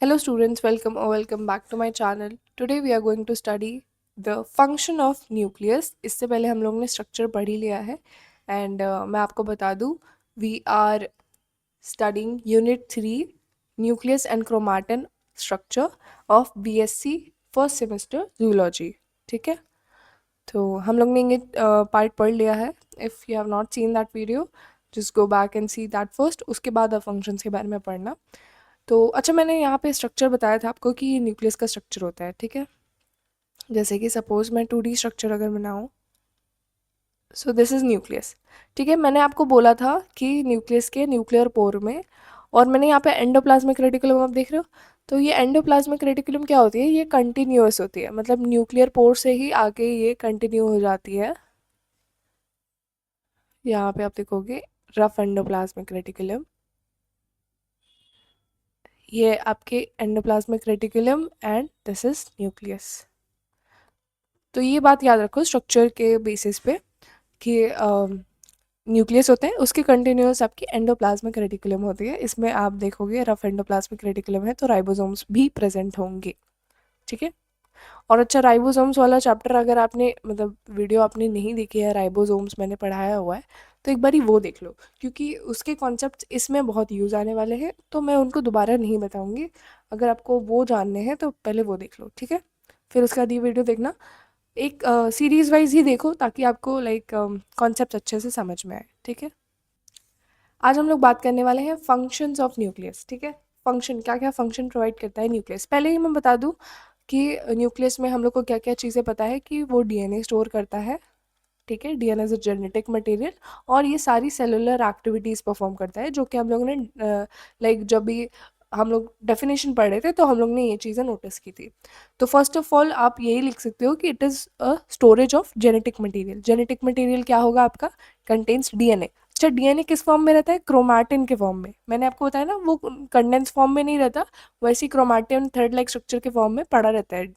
Hello students, welcome back to my channel. Today we are going to study the function of nucleus. इससे पहले हम लोग ने structure पढ़ ही लिया है एंड मैं आपको बता दूँ we are studying unit 3 nucleus and chromatin structure of BSc first semester zoology. ठीक है, तो हम लोग ने ये पार्ट पढ़ लिया है. If you have not seen that video just go back and see that first. उसके बाद अब फंक्शंस के बारे में पढ़ना. तो अच्छा, मैंने यहाँ पे स्ट्रक्चर बताया था आपको कि ये न्यूक्लियस का स्ट्रक्चर होता है. ठीक है, जैसे कि सपोज मैं 2D स्ट्रक्चर अगर बनाऊँ, सो दिस इज़ न्यूक्लियस. ठीक है, मैंने आपको बोला था कि न्यूक्लियस के न्यूक्लियर पोर में, और मैंने यहाँ पे एंडोप्लाज्मिक रेटिकुलम आप देख रहे हो. तो ये एंडोप्लाज्मिक रेटिकुलम क्या होती है? ये कंटिन्यूअस होती है, मतलब न्यूक्लियर पोर से ही आगे ये कंटिन्यू हो जाती है. यहाँ पे आप देखोगे रफ एंडोप्लाज्मिक रेटिकुलम, ये आपके endoplasmic reticulum and this is nucleus. तो ये बात याद रखो स्ट्रक्चर के बेसिस पे कि न्यूक्लियस होते हैं, उसके कंटिन्यूअस आपकी एंडोप्लाज्मिक रेटिकुलम होती है. इसमें आप देखोगे रफ एंडोप्लाज्मिक रेटिकुलम है तो राइबोसोम्स भी प्रेजेंट होंगे. ठीक है, और अच्छा, राइबोसोम्स वाला चैप्टर अगर आपने मतलब वीडियो आपने नहीं देखी है, राइबोसोम्स मैंने पढ़ाया हुआ है, तो एक बारी वो देख लो, क्योंकि उसके कॉन्सेप्ट इसमें बहुत यूज़ आने वाले हैं. तो मैं उनको दोबारा नहीं बताऊंगी. अगर आपको वो जानने हैं तो पहले वो देख लो. ठीक है, फिर उसका दी वीडियो देखना. एक सीरीज वाइज ही देखो ताकि आपको लाइक कॉन्सेप्ट अच्छे से समझ में आए. ठीक है, आज हम लोग बात करने वाले हैं फंक्शंस ऑफ न्यूक्लियस. ठीक है, फंक्शन क्या क्या फंक्शन प्रोवाइड करता है न्यूक्लियस. पहले ही मैं बता दूं कि न्यूक्लियस में हम लोग को क्या क्या चीज़ें पता है कि वो डीएनए स्टोर करता है. ठीक है, DNA is a genetic material, और ये सारी सेलुलर एक्टिविटीज़ परफॉर्म करता है, जो कि हम लोग ने लाइक जब भी हम लोग डेफिनेशन पढ़ रहे थे तो हम लोग ने ये चीज़ें नोटिस की थी. तो फर्स्ट ऑफ ऑल आप यही लिख सकते हो कि it is a storage of genetic material. Genetic material क्या होगा आपका? Contains DNA. अच्छा, डीएनए किस फॉर्म में रहता है? क्रोमैटिन के फॉर्म में. मैंने आपको बताया ना, वो कंडेंस फॉर्म में नहीं रहता, वैसे ही क्रोमैटिन थ्रेड लाइक स्ट्रक्चर के फॉर्म में पड़ा रहता है.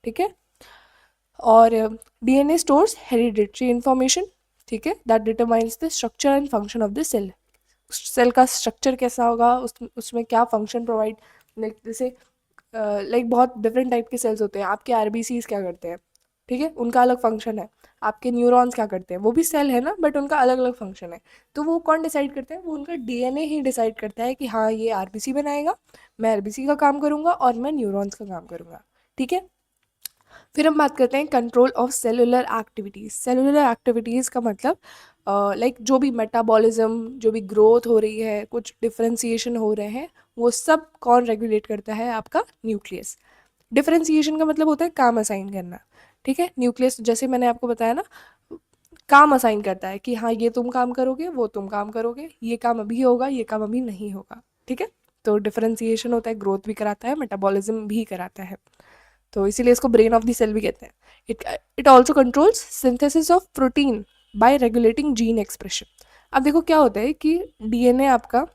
ठीक है, और डीएनए स्टोर्स हेरिडिटरी इंफॉर्मेशन. ठीक है, that determines the structure and function of the cell. Cell का स्ट्रक्चर कैसा होगा, उसमें क्या फंक्शन प्रोवाइड, लाइक जैसे लाइक बहुत डिफरेंट टाइप के सेल्स होते हैं. आपके आरबीसीज क्या करते हैं? ठीक है, उनका अलग फंक्शन है. आपके न्यूरॉन्स क्या करते हैं? वो भी सेल है ना, बट उनका अलग अलग फंक्शन है. तो वो कौन डिसाइड करता है? वो उनका डीएनए ही डिसाइड करता है कि हाँ, ये आरबीसी बनाएगा, मैं आरबीसी का काम करूँगा और मैं न्यूरॉन्स का काम करूँगा. ठीक है, फिर हम बात करते हैं control of cellular activities. Cellular activities का मतलब लाइक जो भी मेटाबॉलिज्म, जो भी ग्रोथ हो रही है, कुछ डिफरेंशिएशन हो रहे हैं, वो सब कौन रेगुलेट करता है? आपका न्यूक्लियस. डिफरेंशिएशन का मतलब होता है काम असाइन करना. ठीक है, न्यूक्लियस जैसे मैंने आपको बताया ना, काम असाइन करता है कि हाँ, ये तुम काम करोगे, वो तुम काम करोगे, ये काम अभी होगा, ये काम अभी नहीं होगा. ठीक है, तो डिफरेंशिएशन होता है, ग्रोथ भी कराता है, मेटाबॉलिज्म भी कराता है. तो इसीलिए इसको ब्रेन ऑफ द सेल भी कहते हैं. It it also controls synthesis of protein bye regulating gene expression. अब देखो क्या होता है कि डीएनए आपका,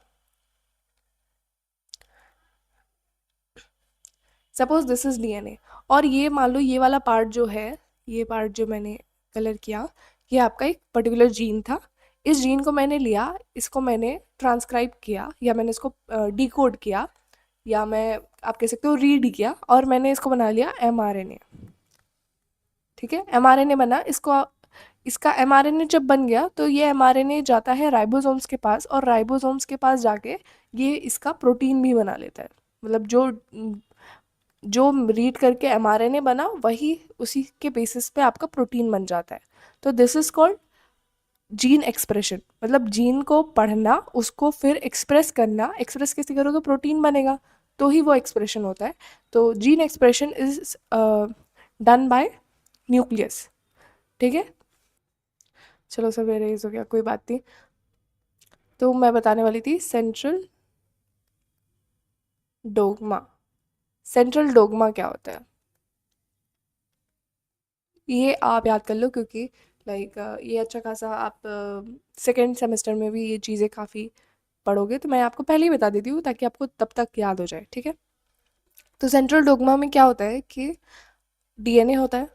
सपोज दिस इज डीएनए, और ये मान लो ये वाला पार्ट जो है, ये पार्ट जो मैंने कलर किया, ये आपका एक पर्टिकुलर जीन था. इस जीन को मैंने लिया, इसको मैंने ट्रांसक्राइब किया, या मैंने इसको डिकोड किया, या मैं आप कह सकते हो रीड किया, और मैंने इसको बना लिया एमआरएनए. ठीक है, एमआरएनए बना, इसको इसका एमआरएनए जब बन गया तो ये एमआरएनए जाता है राइबोसोम्स के पास, और राइबोसोम्स के पास जाके ये इसका प्रोटीन भी बना लेता है. मतलब जो जो रीड करके एमआरएनए बना, वही उसी के बेसिस पे आपका प्रोटीन बन जाता है. तो this is called gene expression. मतलब जीन को पढ़ना, उसको फिर एक्सप्रेस करना. एक्सप्रेस कैसे करो? तो प्रोटीन बनेगा, तो ही वो एक्सप्रेशन होता है. तो gene expression is done by nucleus. ठीक है, चलो सब इरेज हो गया, कोई बात नहीं. तो मैं बताने वाली थी सेंट्रल डोगमा. सेंट्रल डोगमा क्या होता है, ये आप याद कर लो, क्योंकि लाइक ये अच्छा खासा आप सेकेंड सेमेस्टर में भी ये चीज़ें काफ़ी पढ़ोगे, तो मैं आपको पहले ही बता देती हूँ ताकि आपको तब तक याद हो जाए. ठीक है, तो सेंट्रल डोगमा में क्या होता है कि डीएनए होता है.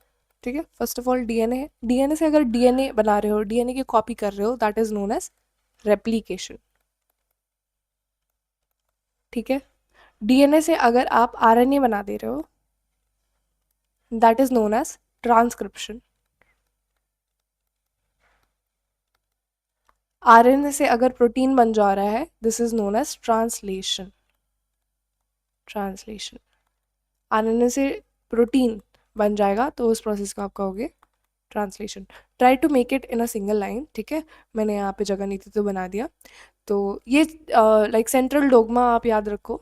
ठीक है, फर्स्ट ऑफ ऑल डीएनए है. डीएनए से अगर डीएनए बना रहे हो, डीएनए की कॉपी कर रहे हो, that is known as replication. ठीक है, डीएनए से अगर आप आरएनए बना दे रहे हो, that is known as transcription. RNA से अगर प्रोटीन बन जा रहा है, this is known as translation. Translation, RNA से प्रोटीन बन जाएगा तो उस प्रोसेस को आप कहोगे translation. Try to make it in a single line, ठीक है, मैंने यहाँ पे जगह नहीं थी तो बना दिया। तो ये लाइक सेंट्रल डोगमा आप याद रखो,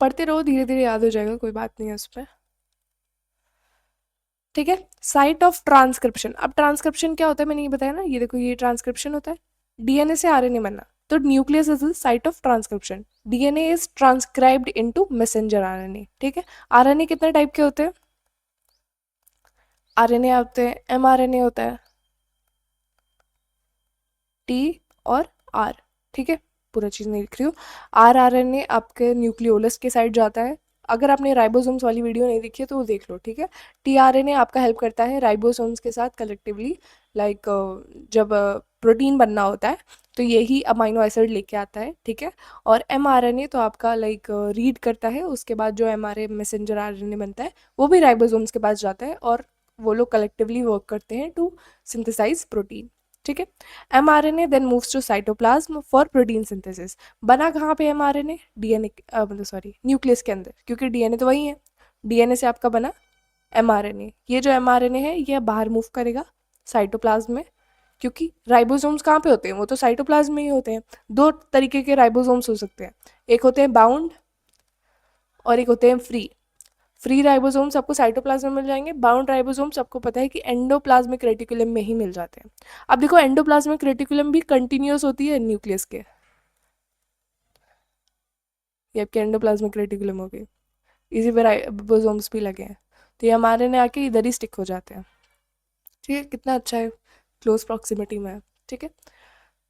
पढ़ते रहो, धीरे धीरे याद हो जाएगा, कोई बात नहीं है उस पर। ठीक है, साइट ऑफ ट्रांसक्रिप्शन। अब ट्रांसक्रिप्शन क्या होता है मैंने ये बताया ना, ये देखो ये ट्रांसक्रिप्शन होता है, डीएनए से आरएनए बनना, तो nucleus is the site of transcription. DNA is transcribed into messenger RNA. ठीक है, आरएनए कितने टाइप के होते हैं? आरएनए होते हैं, एमआरएनए होता है, टी और आर। ठीक है, पूरा चीज़ नहीं लिख रही हूँ। आरएनए आपके न्यूक्लियोलस के साइड जाता है। अगर आपने राइबोसोम्स वाली वीडियो नहीं देखी है तो वो देख लो, ठीक है। टीआरएनए आपका हेल्प करता है राइबोसोम्स के साथ कलेक्टिवली, लाइक जब प्रोटीन बनना होता है तो यही अमाइनो एसिड लेके आता है, ठीक है। और एमआरएनए तो आपका लाइक रीड करता है, उसके बाद जो एमआरए मैसेंजर आरएनए बनता है वो भी राइबोसोम्स के पास जाता है और वो लोग कलेक्टिवली वर्क करते हैं टू सिंथेसाइज प्रोटीन। ठीक है, mRNA then moves to cytoplasm for protein synthesis। बना कहाँ पे mRNA? डीएनए, मतलब सॉरी न्यूक्लियस के अंदर, क्योंकि डीएनए तो वही है, डीएनए से आपका बना mRNA। ये जो mRNA है ये बाहर मूव करेगा साइटोप्लाज्म में, क्योंकि राइबोसोम्स कहाँ पे होते हैं? वो तो साइटोप्लाज्म में ही होते हैं। दो तरीके के राइबोसोम्स हो सकते हैं, एक होते हैं बाउंड और एक होते हैं फ्री। फ्री राइबोसोम्स आपको साइटोप्लाज्म में मिल जाएंगे, बाउंड राइबोसोम्स आपको पता है कि एंडोप्लाज्मिक रेटिकुलम में ही मिल जाते हैं। अब देखो एंडोप्लाज्मिक रेटिकुलम भी कंटिन्यूअस होती है न्यूक्लियस के, ये आपके एंडोप्लाज्मिक रेटिकुलम हो गए, इसी पे राइबोसोम्स भी लगे हैं, तो ये हमारे ने आके इधर ही स्टिक हो जाते हैं। ठीक है, कितना अच्छा है, क्लोज प्रॉक्सिमिटी में है। ठीक है,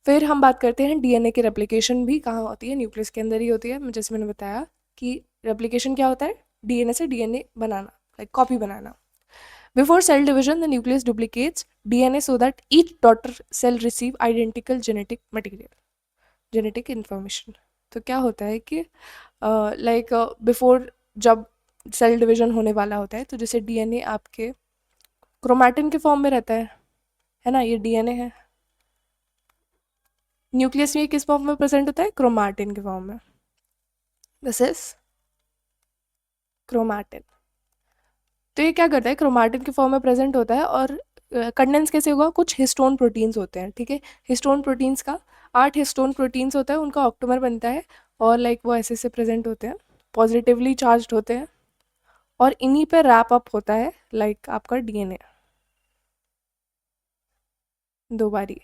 फिर हम बात करते हैं डीएनए की रेप्लिकेशन भी कहाँ होती है? न्यूक्लियस के अंदर ही होती है। जैसे मैंने बताया कि रेप्लिकेशन क्या होता है? डीएनए से DNA banana, like copy banana. Before cell division, the nucleus duplicates DNA so that each daughter cell receive identical genetic material, genetic information। तो क्या होता है कि लाइक बिफोर जब सेल डिवीजन होने वाला होता है तो जैसे डीएनए आपके क्रोमैटिन के फॉर्म में रहता है ना, ये डीएनए है। न्यूक्लियस में ये किस फॉर्म में प्रेजेंट होता है? क्रोमैटिन के फॉर्म में। This is chromatin. तो ये क्या करता है? क्रोमैटिन के फॉर्म में प्रेजेंट होता है और कंडेंस कैसे होगा? कुछ हिस्टोन प्रोटीन्स होते हैं, ठीक है। हिस्टोन प्रोटीन्स का 8 हिस्टोन प्रोटीन्स होता है, उनका ऑक्टोमर बनता है और लाइक वो ऐसे से प्रेजेंट होते हैं, पॉजिटिवली चार्ज होते हैं और इन्हीं पे रैप अप होता है लाइक आपका डीएनए। दो बारी,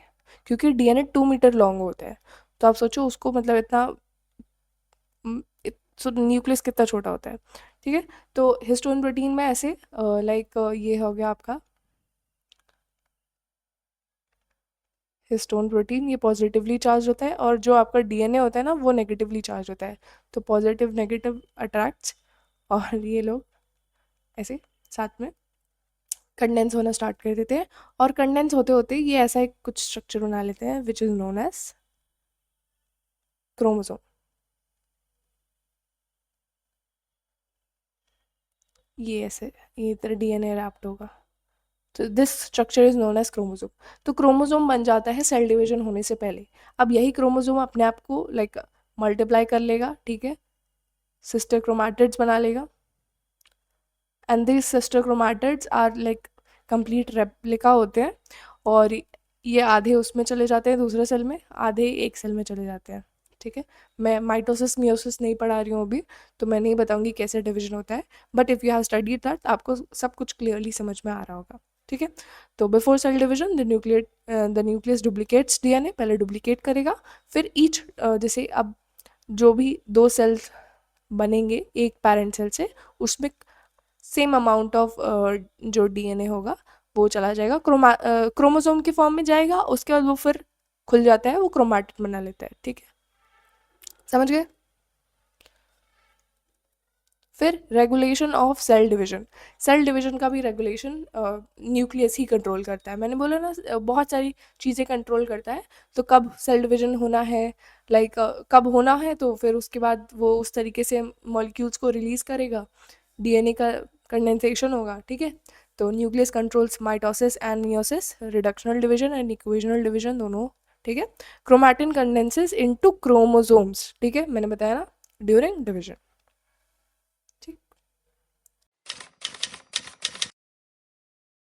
क्योंकि डीएनए 2 मीटर लॉन्ग होता है, तो आप सोचो उसको मतलब इतना न्यूक्लियस कितना छोटा होता है। ठीक है, तो हिस्टोन प्रोटीन में ऐसे लाइक ये हो गया आपका हिस्टोन प्रोटीन, ये पॉजिटिवली चार्ज होता है और जो आपका डीएनए होता है ना वो नेगेटिवली चार्ज होता है, तो पॉजिटिव नेगेटिव अट्रैक्ट्स और ये लोग ऐसे साथ में कंडेंस होना स्टार्ट कर देते हैं और कंडेंस होते होते ये ऐसा एक कुछ स्ट्रक्चर बना लेते हैं which is known as chromosome. ये ऐसे ये तरह डीएनए रैप्ट होगा, तो this structure is known as chromosome. तो क्रोमोसोम बन जाता है सेल डिवीजन होने से पहले। अब यही क्रोमोसोम अपने आप को लाइक मल्टीप्लाई कर लेगा, ठीक है, सिस्टर क्रोमैटिड्स बना लेगा and this sister chromatids are like complete replica होते हैं और ये आधे उसमें चले जाते हैं दूसरे सेल में, आधे एक सेल में चले जाते हैं। ठीक है, मैं माइटोसिस मियोसिस नहीं पढ़ा रही हूँ अभी, तो मैं नहीं बताऊंगी कैसे डिवीजन होता है, but if you have studied that आपको सब कुछ क्लियरली समझ में आ रहा होगा। ठीक है, तो before cell division the nucleus duplicates DNA, पहले डुप्लीकेट करेगा, फिर ईच जैसे अब जो भी दो सेल्स बनेंगे एक पेरेंट सेल से, उसमें सेम अमाउंट ऑफ जो डीएनए होगा वो चला जाएगा, क्रोमोसोम के फॉर्म में जाएगा, उसके बाद वो फिर खुल जाता है, वो क्रोमैटिड बना लेता है। ठीक है, समझ गए? फिर regulation of cell division, cell division का भी रेगुलेशन न्यूक्लियस ही कंट्रोल करता है। मैंने बोला ना बहुत सारी चीज़ें कंट्रोल करता है। तो कब सेल डिवीजन होना है, लाइक कब होना है, तो फिर उसके बाद वो उस तरीके से मॉलिक्यूल्स को रिलीज़ करेगा, डीएनए का कंडेंसेशन होगा, ठीक है। तो nucleus controls mitosis and meiosis, reductional division and equational division दोनों, ठीक है। क्रोमैटिन कंडेंसेस इनटू क्रोमोसोम्स, ठीक है, मैंने बताया ना, ड्यूरिंग डिवीजन।